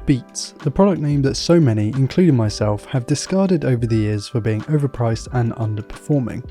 Beats, the product name that so many, including myself, have discarded over the years for being overpriced and underperforming.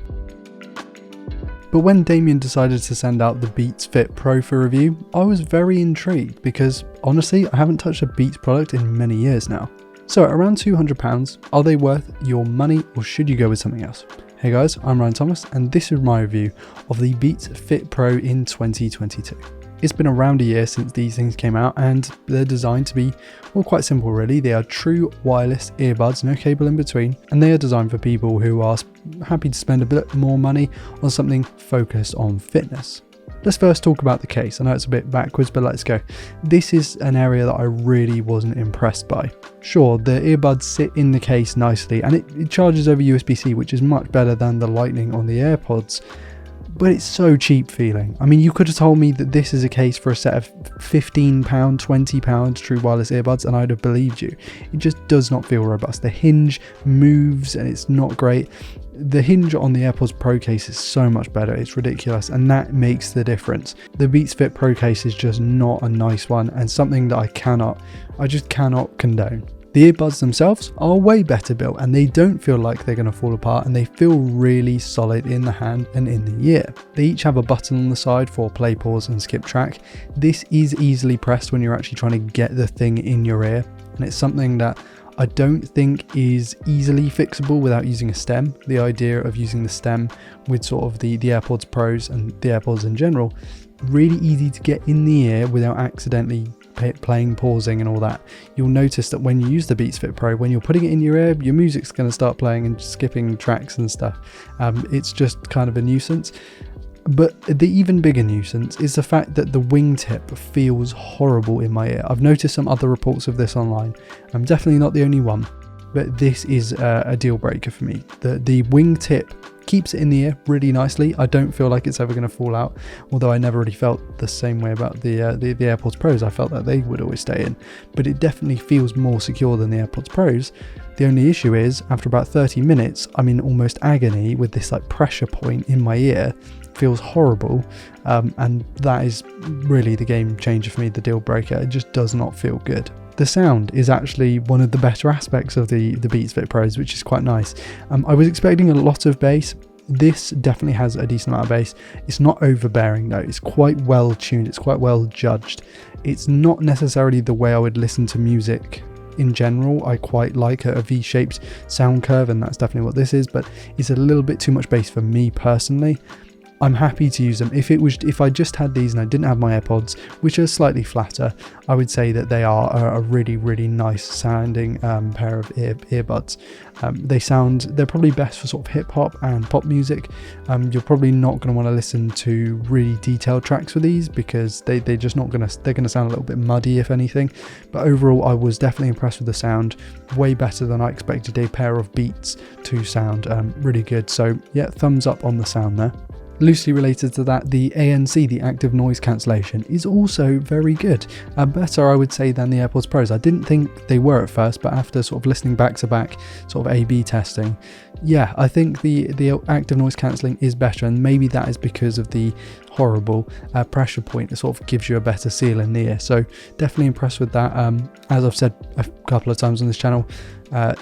But when Damien decided to send out the Beats Fit Pro for review, I was very intrigued because honestly, I haven't touched a Beats product in many years now. So at around £200, are they worth your money or should you go with something else? Hey guys, I'm Ryan Thomas and this is my review of the Beats Fit Pro in 2022. It's been around a year since these things came out and they're designed to be, well, quite simple really. They are true wireless earbuds, no cable in between, and they are designed for people who are happy to spend a bit more money on something focused on fitness. Let's first talk about the case. I know it's a bit backwards, but let's go. This is an area that I really wasn't impressed by. Sure, the earbuds sit in the case nicely and it charges over USB-C, which is much better than the Lightning on the AirPods. But it's so cheap feeling. I mean, you could have told me that this is a case for a set of £15, £20 true wireless earbuds and I'd have believed you. It just does not feel robust. The hinge moves and it's not great. The hinge on the AirPods Pro case is so much better, it's ridiculous, and that makes the difference. The Beats Fit Pro case is just not a nice one and something that I just cannot condone. The earbuds themselves are way better built and they don't feel like they're going to fall apart and they feel really solid in the hand and in the ear. They each have a button on the side for play, pause and skip track. This is easily pressed when you're actually trying to get the thing in your ear, and it's something that I don't think is easily fixable without using a stem. The idea of using the stem with sort of the AirPods Pros and the AirPods in general, really easy to get in the ear without accidentally playing, pausing and all that. You'll notice that when you use the Beats Fit Pro, when you're putting it in your ear, your music's going to start playing and skipping tracks and stuff. It's just kind of a nuisance. But the even bigger nuisance is the fact that the wingtip feels horrible in my ear. I've noticed some other reports of this online. I'm definitely not the only one, but this is a deal breaker for me. The wingtip keeps it in the ear really nicely. I don't feel like it's ever going to fall out, although I never really felt the same way about the AirPods Pros. I felt that they would always stay in, but it definitely feels more secure than the AirPods Pros. The only issue is after about 30 minutes, I'm in almost agony with this like pressure point in my ear. It feels horrible, and that is really the game changer for me, the deal breaker. It just does not feel good. The sound is actually one of the better aspects of the Beats Fit Pros, which is quite nice. I was expecting a lot of bass. This definitely has a decent amount of bass. It's not overbearing though. It's quite well tuned. It's quite well judged. It's not necessarily the way I would listen to music in general. I quite like a V-shaped sound curve, and that's definitely what this is, but it's a little bit too much bass for me personally. I'm happy to use them. If I just had these and I didn't have my AirPods, which are slightly flatter, I would say that they are a really, really nice sounding pair of earbuds. They're probably best for sort of hip hop and pop music. You're probably not going to want to listen to really detailed tracks with these because they're going to sound a little bit muddy if anything. But overall, I was definitely impressed with the sound. Way better than I expected a pair of Beats to sound. Really good. So yeah, thumbs up on the sound there. Loosely related to that, the ANC, the active noise cancellation, is also very good. Better, I would say, than the AirPods Pros. I didn't think they were at first, but after sort of listening back to back, sort of A/B testing, yeah, I think the active noise cancelling is better, and maybe that is because of the horrible pressure point. It sort of gives you a better seal in the ear. So definitely impressed with that. As I've said a couple of times on this channel,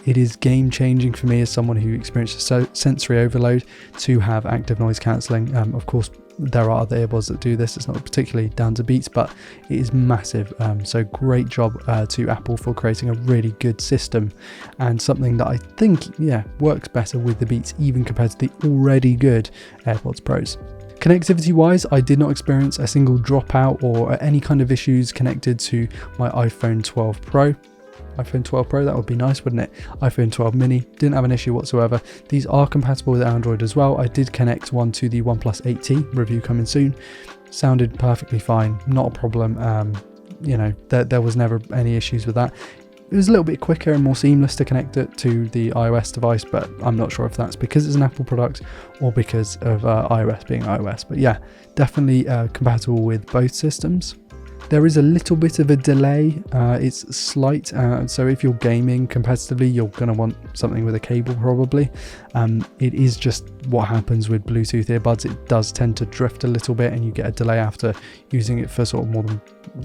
it is game changing for me as someone who experiences sensory overload to have active noise cancelling. Of course, there are other earbuds that do this. It's not particularly down to Beats, but it is massive. So great job to Apple for creating a really good system, and something that I think, yeah, works better with the Beats even compared to the already good AirPods Pros. Connectivity wise, I did not experience a single dropout or any kind of issues connected to my iPhone 12 Pro. iPhone 12 Pro, that would be nice, wouldn't it? iPhone 12 mini, didn't have an issue whatsoever. These are compatible with Android as well. I did connect one to the OnePlus 8T, review coming soon. Sounded perfectly fine, not a problem. There was never any issues with that. It was a little bit quicker and more seamless to connect it to the iOS device, but I'm not sure if that's because it's an Apple product or because of iOS being iOS. But yeah, definitely compatible with both systems. There is a little bit of a delay, it's slight, so if you're gaming competitively you're going to want something with a cable probably. It is just what happens with Bluetooth earbuds, it does tend to drift a little bit and you get a delay after using it for sort of more than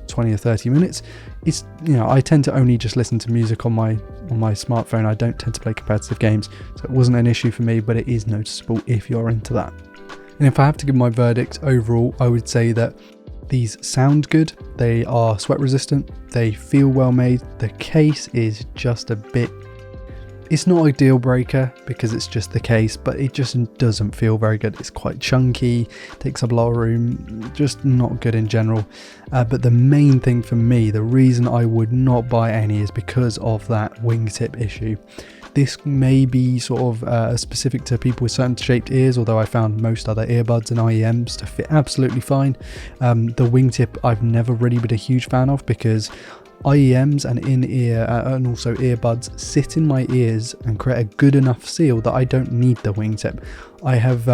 20 or 30 minutes. It's, you know, I tend to only just listen to music on my smartphone, I don't tend to play competitive games, so it wasn't an issue for me, but it is noticeable if you're into that. And if I have to give my verdict overall, I would say that these sound good, they are sweat resistant, they feel well made. The case is just a bit, it's not a deal breaker because it's just the case, but it just doesn't feel very good. It's quite chunky, takes up a lot of room, just not good in general. But the main thing for me, the reason I would not buy any is because of that wingtip issue. This may be sort of specific to people with certain shaped ears, although I found most other earbuds and IEMs to fit absolutely fine. The wingtip I've never really been a huge fan of because IEMs and in-ear and also earbuds sit in my ears and create a good enough seal that I don't need the wingtip. I have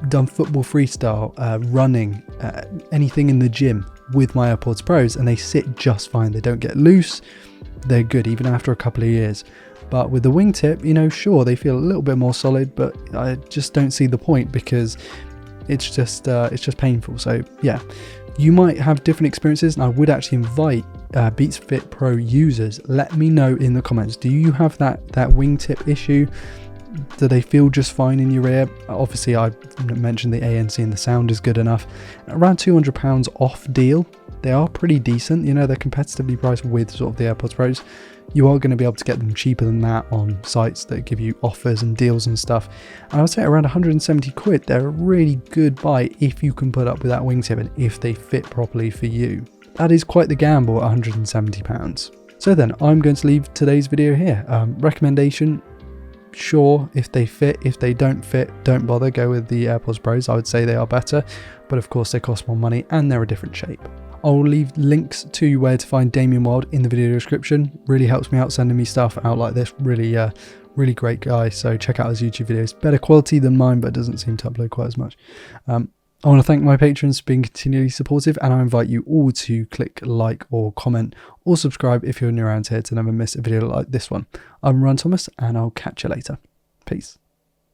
done football freestyle, running, anything in the gym with my AirPods Pros and they sit just fine. They don't get loose, they're good even after a couple of years. But with the wingtip, you know, sure, they feel a little bit more solid, but I just don't see the point because it's just painful. So yeah, you might have different experiences, and I would actually invite Beats Fit Pro users, let me know in the comments, do you have that wingtip issue? Do they feel just fine in your ear? Obviously I mentioned the ANC and the sound is good enough. Around £200 off deal, they are pretty decent, you know, they're competitively priced with sort of the AirPods Pros. You are going to be able to get them cheaper than that on sites that give you offers and deals and stuff. And I would say around 170 quid, they're a really good buy if you can put up with that wingtip and if they fit properly for you. That is quite the gamble at £170. So then I'm going to leave today's video here. Recommendation, sure, if they fit. If they don't fit, don't bother, go with the AirPods Pros. I would say they are better, but of course they cost more money and they're a different shape. I'll leave links to where to find Damien Wild in the video description. Really helps me out sending me stuff out like this. Really great guy. So check out his YouTube videos. Better quality than mine, but doesn't seem to upload quite as much. I want to thank my patrons for being continually supportive, and I invite you all to click like or comment or subscribe if you're new around here to never miss a video like this one. I'm Ron Thomas, and I'll catch you later. Peace.